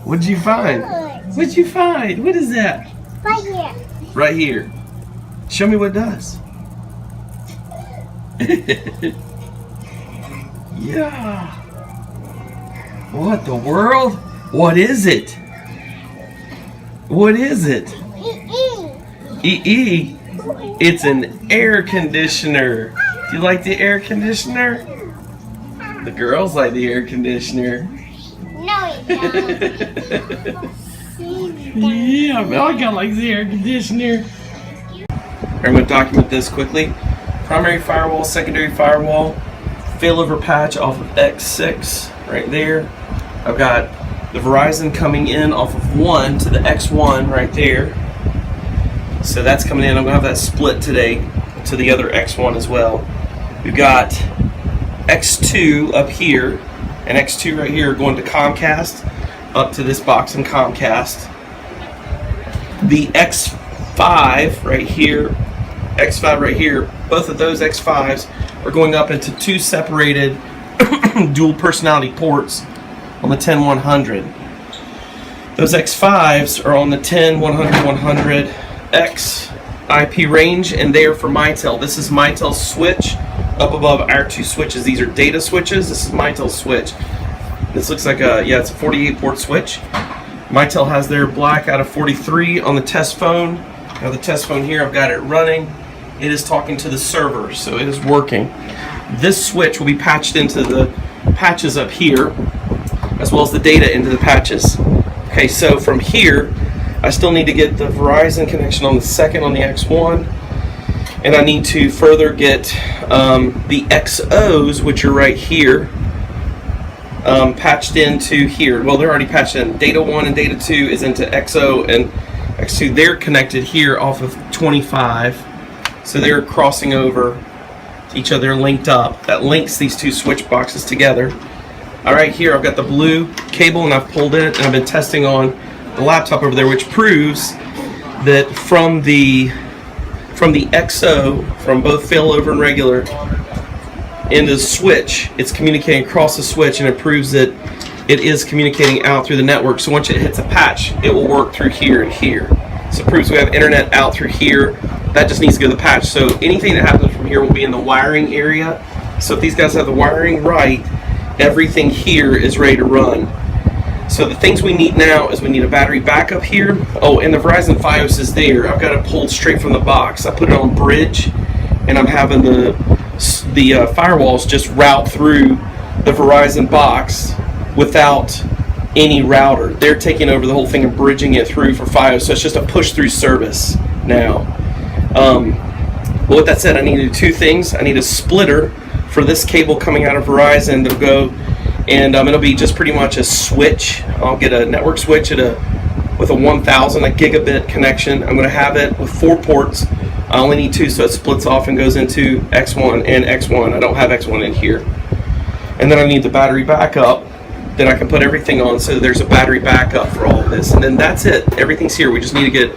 What'd you find? What'd you find? What is that? Right here. Right here. Show me what it does. Yeah. What the world? What is it? What is it? EE. It's an air conditioner. Do you like the air conditioner? The girls like the air conditioner. No, you don't. Yeah, Malachi likes the air conditioner. I'm going to document this quickly. Primary firewall, secondary firewall, failover patch off of X6 right there. I've got the Verizon coming in off of 1 to the X1 right there. So that's coming in. I'm going to have that split today to the other X1 as well. We've got X2 up here and X2 right here going to Comcast up to this box in Comcast. The X5 right here, X5 right here, both of those X5s are going up into two separated dual personality ports on the 10100. Those X5s are on the 10, 100, 100X IP range, and they are for Mitel. This is Mitel's switch up above our two switches. These are data switches. This is Mitel's switch. This looks like a, yeah, it's a 48 port switch. Mitel has their black out of 43 on the test phone. Now the test phone here, I've got it running. It is talking to the server, so it is working. This switch will be patched into the patches up here, as well as the data into the patches. Okay, so from here, I still need to get the Verizon connection on the second on the X1, and I need to further get the XOs, which are right here, patched into here. Well, they're already patched in. Data 1 and Data 2 is into XO and X2. They're connected here off of 25, so they're crossing over to each other, linked up. That links these two switch boxes together. All right, here I've got the blue cable, and I've pulled it, and I've been testing on the laptop over there, which proves that from the XO, from both failover and regular, into the switch, it's communicating across the switch, and it proves that it is communicating out through the network. So once it hits a patch, it will work through here and here. So it proves we have internet out through here. That just needs to go to the patch. So anything that happens from here will be in the wiring area. So if these guys have the wiring right, everything here is ready to run. So the things we need now is we need a battery backup here. Oh, and the Verizon Fios is there. I've got it pulled straight from the box. I put it on bridge, and I'm having the firewalls just route through the Verizon box without any router. They're taking over the whole thing and bridging it through for Fios. So it's just a push-through service now. But with that said, I need to do two things. I need a splitter for this cable coming out of Verizon that'll go, and it'll be just pretty much a switch. I'll get a network switch with a 1000, a gigabit connection. I'm going to have it with 4 ports. I only need 2, so it splits off and goes into X1 and X1. I don't have X1 in here. And then I need the battery backup that I can put everything on, so there's a battery backup for all of this. And then that's it. Everything's here. We just need to get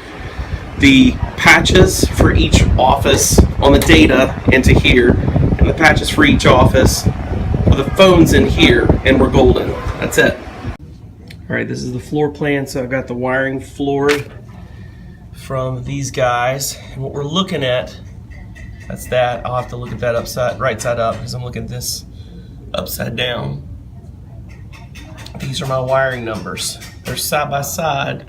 the patches for each office on the data into here, and the patches for each office for the phones in here, and we're golden. That's it. All right, this is the floor plan. So I've got the wiring floored from these guys, and what we're looking at, that's that. I'll have to look at that right side up, because I'm looking at this upside down. These are my wiring numbers. They're side by side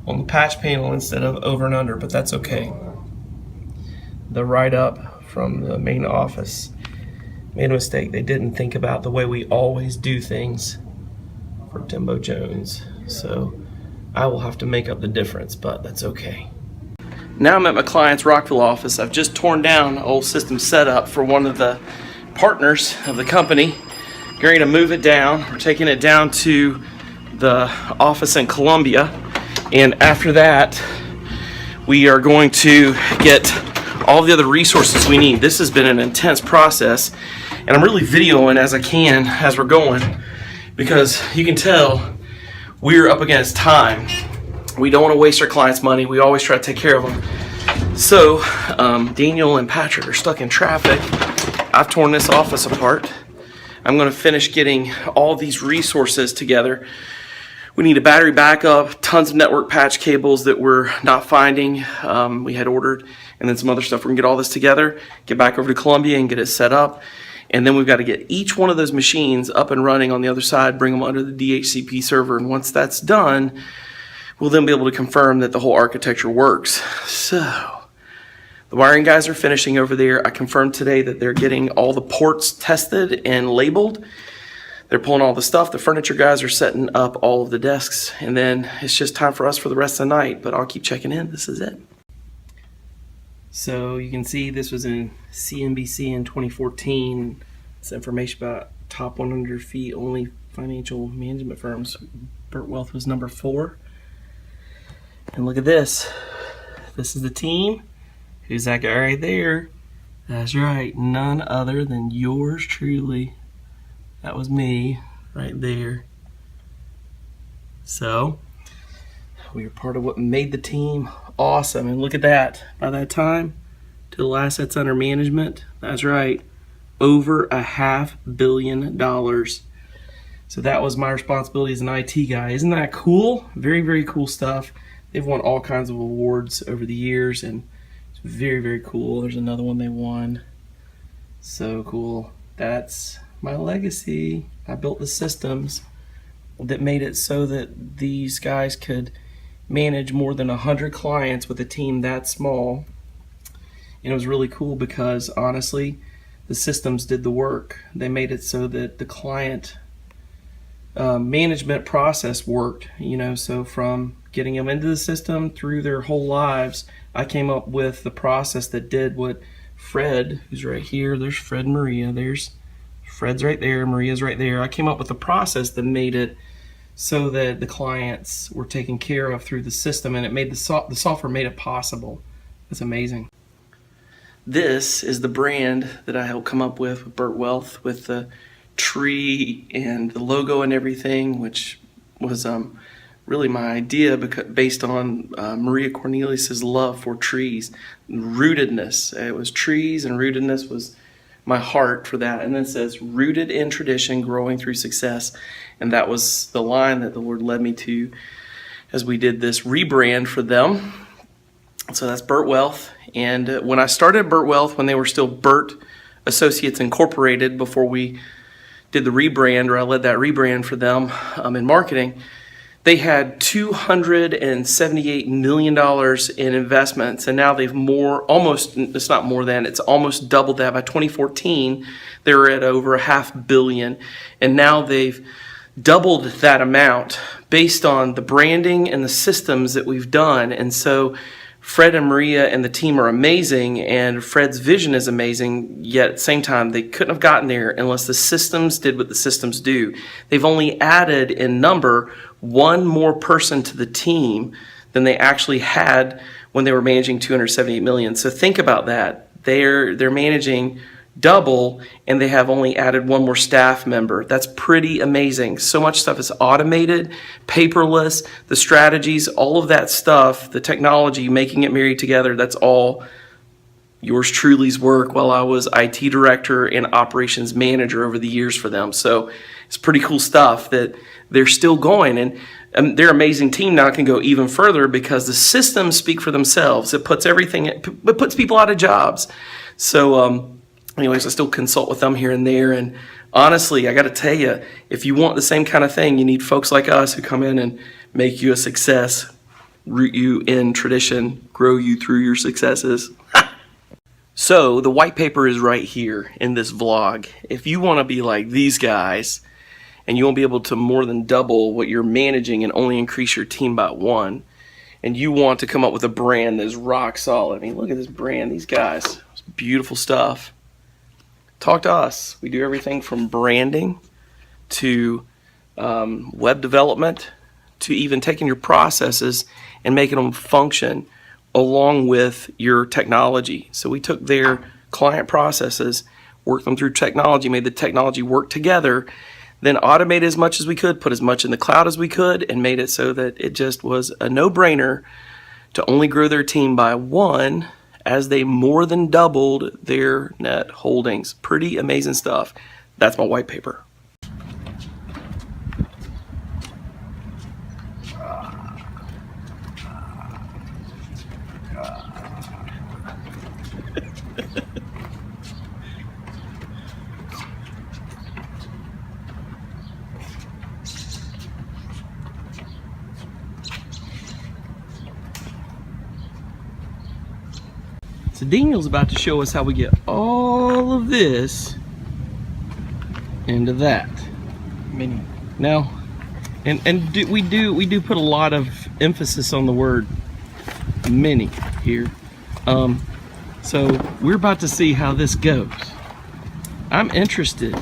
on the patch panel instead of over and under, but that's okay. The write up from the main office made a mistake. They didn't think about the way we always do things for Timbo Jones, so I will have to make up the difference, but that's okay. Now I'm at my client's Rockville office. I've just torn down an old system setup for one of the partners of the company. Going to move it down. We're taking it down to the office in Columbia, and after that we are going to get all the other resources we need. This has been an intense process, and I'm really videoing as I can as we're going, because you can tell we're up against time. We don't want to waste our clients' money. We always try to take care of them. So Daniel and Patrick are stuck in traffic, I've torn this office apart. I'm going to finish getting all these resources together. We need a battery backup, tons of network patch cables that we're not finding, we had ordered, and then some other stuff. We're going to get all this together, get back over to Columbia and get it set up. And then we've got to get each one of those machines up and running on the other side, bring them under the DHCP server. And once that's done, we'll then be able to confirm that the whole architecture works. So the wiring guys are finishing over there. I confirmed today that they're getting all the ports tested and labeled. They're pulling all the stuff. The furniture guys are setting up all of the desks. And then it's just time for us for the rest of the night. But I'll keep checking in. This is it. So you can see this was in CNBC in 2014. It's information about top 100 fee only financial management firms. Burt Wealth was number 4. And look at this. This is the team. Who's that guy right there? That's right, none other than yours truly. That was me right there. So we are part of what made the team awesome. And look at that. By that time, total assets under management, that's right, over $500 million. So that was my responsibility as an IT guy. Isn't that cool? Very, very cool stuff. They've won all kinds of awards over the years, and it's very, very cool. There's another one they won. So cool. That's my legacy. I built the systems that made it so that these guys could manage more than 100 clients with a team that small. And it was really cool because honestly, the systems did the work. They made it so that the client management process worked, so from getting them into the system through their whole lives, I came up with the process that did what Fred, who's right here, there's Fred and Maria, there's Fred's right there, Maria's right there. I came up with a process that made it so that the clients were taken care of through the system, and it made the software made it possible. It's amazing. This is the brand that I helped come up with Burt Wealth, with the tree and the logo and everything, which was really my idea based on Maria Cornelius's love for trees, rootedness. It was trees, and rootedness was my heart for that. And then it says, rooted in tradition, growing through success. And that was the line that the Lord led me to as we did this rebrand for them. So that's Burt Wealth. And when I started Burt Wealth, when they were still Burt Associates Incorporated, before we did the rebrand, or I led that rebrand for them in marketing, they had $278 million in investments, and now they've it's almost doubled that. By 2014, they were at over $500 million, and now they've doubled that amount based on the branding and the systems that we've done. And so Fred and Maria and the team are amazing, and Fred's vision is amazing, yet at the same time, they couldn't have gotten there unless the systems did what the systems do. They've only added in number one more person to the team than they actually had when they were managing $278 million. So think about that. They're managing double, and they have only added one more staff member. That's pretty amazing. So much stuff is automated, paperless, the strategies, all of that stuff, the technology, making it marry together, that's all yours truly's work while I was IT director and operations manager over the years for them. So it's pretty cool stuff that they're still going, and their amazing team now can go even further because the systems speak for themselves. It puts people out of jobs. So anyways, I still consult with them here and there, and honestly, I got to tell you, if you want the same kind of thing, you need folks like us who come in and make you a success, root you in tradition, grow you through your successes. So the white paper is right here in this vlog. If you want to be like these guys, and you won't be able to more than double what you're managing and only increase your team by 1, and you want to come up with a brand that is rock solid. I mean, look at this brand, these guys, it's beautiful stuff. Talk to us. We do everything from branding to web development to even taking your processes and making them function along with your technology. So we took their client processes, worked them through technology, made the technology work together, then automated as much as we could, put as much in the cloud as we could, and made it so that it just was a no-brainer to only grow their team by 1 as they more than doubled their net holdings. Pretty amazing stuff. That's my white paper. So Daniel's about to show us how we get all of this into that. Mini. Now, we do put a lot of emphasis on the word mini here. So we're about to see how this goes. I'm interested.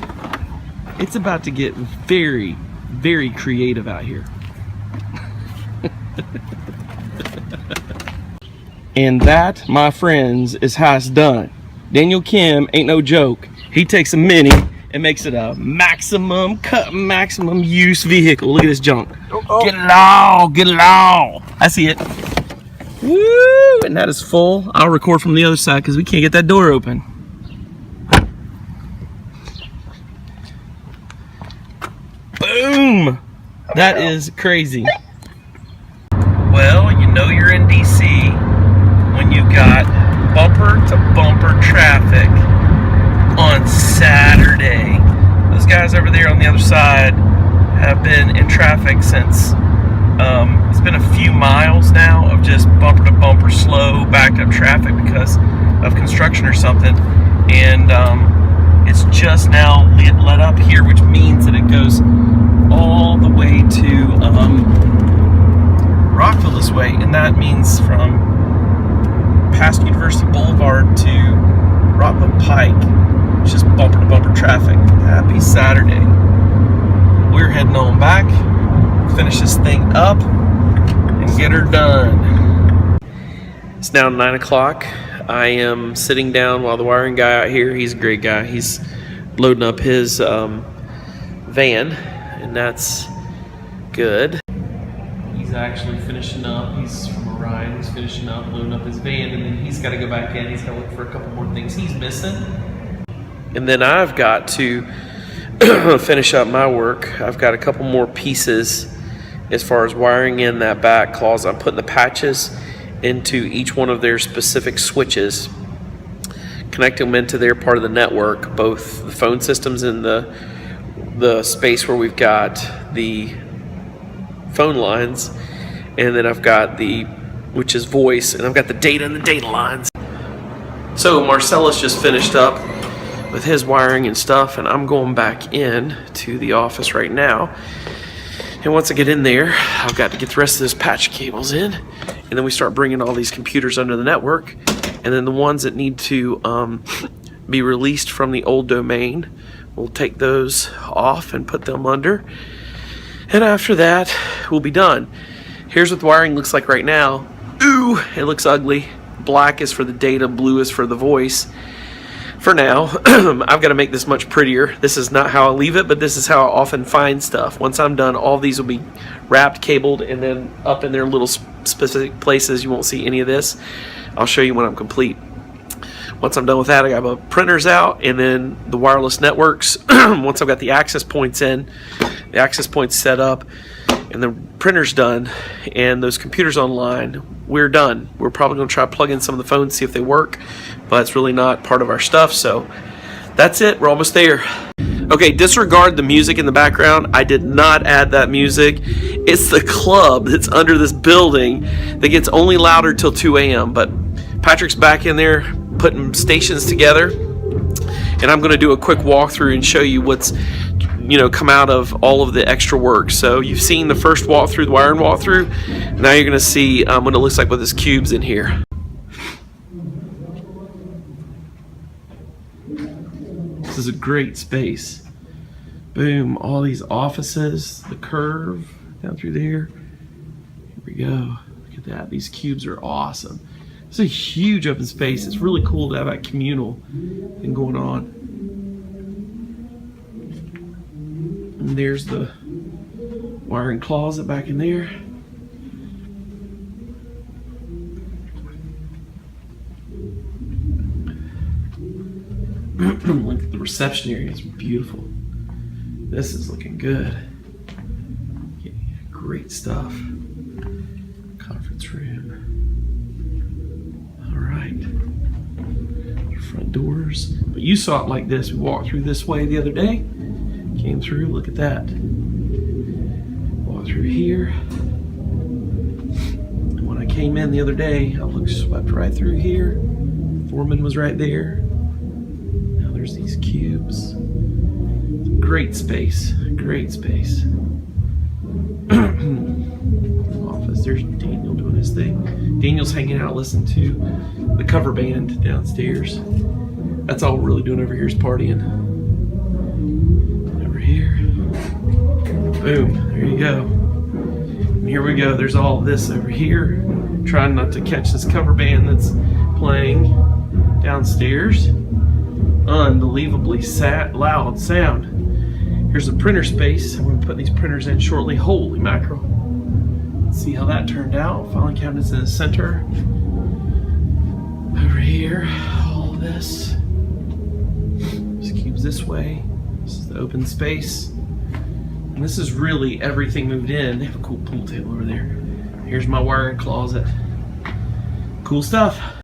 It's about to get very, very creative out here. And that, my friends, is how it's done. Daniel Kim ain't no joke. He takes a mini and makes it a maximum use vehicle. Look at this junk. Get it all, get it all. I see it. Woo! And that is full. I'll record from the other side because we can't get that door open. Boom! That is crazy. Well, you know you're in DC when you got bumper to bumper traffic on Saturday. Those guys over there on the other side have been in traffic since it's been a few miles now of just bumper to bumper slow backed up traffic because of construction or something, and it's just now let up here, which means that it goes all the way to Rockville this way, and that means from past University Boulevard to Rockville Pike. It's just bumper to bumper traffic. Happy Saturday. We're heading on back, finish this thing up, and get her done. It's now 9 o'clock. I am sitting down while the wiring guy out here, he's a great guy, he's loading up his van, and that's good. He's actually finishing up. He's from Orion. He's finishing up, loading up his van, and then he's got to go back in. He's got to look for a couple more things he's missing. And then I've got to finish up my work. I've got a couple more pieces as far as wiring in that back closet. I'm putting the patches into each one of their specific switches, connecting them into their part of the network, both the phone systems in the space where we've got the phone lines, and then I've got which is voice, and I've got the data and the data lines. So Marcellus just finished up with his wiring and stuff, and I'm going back in to the office right now. And once I get in there, I've got to get the rest of those patch cables in, and then we start bringing all these computers under the network, and then the ones that need to be released from the old domain, we'll take those off and put them under. And after that, we'll be done. Here's what the wiring looks like right now. Ooh, it looks ugly. Black is for the data, blue is for the voice. For now, I've got to make this much prettier. This is not how I leave it, but this is how I often find stuff. Once I'm done, all these will be wrapped, cabled, and then up in their little specific places. You won't see any of this. I'll show you when I'm complete. Once I'm done with that, I got my printers out, and then the wireless networks. Once I've got the access points in, the access points set up, and the printer's done, and those computers online, we're done. We're probably going to try to plug in some of the phones, see if they work, but it's really not part of our stuff, so that's it. We're almost there. Okay, disregard the music in the background. I did not add that music. It's the club that's under this building that gets only louder till 2 a.m., but Patrick's back in there putting stations together, and I'm going to do a quick walkthrough and show you what's come out of all of the extra work. So you've seen the first walkthrough, the wiring walkthrough. Now you're going to see what it looks like with this cubes in here. This is a great space. Boom, all these offices, the curve down through there. Here we go. Look at that. These cubes are awesome. It's a huge open space. It's really cool to have that communal thing going on. And there's the wiring closet back in there. Look at the reception area, it's beautiful. This is looking good. Yeah, great stuff. Conference room. All right. Front doors. But you saw it like this. We walked through this way the other day. Came through, look at that. Walked through here. And when I came in the other day, I swept right through here. Foreman was right there. Now there's these cubes. Great space, great space. Office, there's Daniel doing his thing. Daniel's hanging out listening to the cover band downstairs. That's all we're really doing over here is partying. Over here. Boom, there you go. And here we go, there's all of this over here. Trying not to catch this cover band that's playing downstairs. Unbelievably loud sound. Here's a printer space. I'm going to put these printers in shortly. Holy mackerel. Let's see how that turned out. Filing cabinets in the center. Over here, all of this. Just cubes this way. This is the open space. And this is really everything moved in. They have a cool pool table over there. Here's my wiring closet. Cool stuff.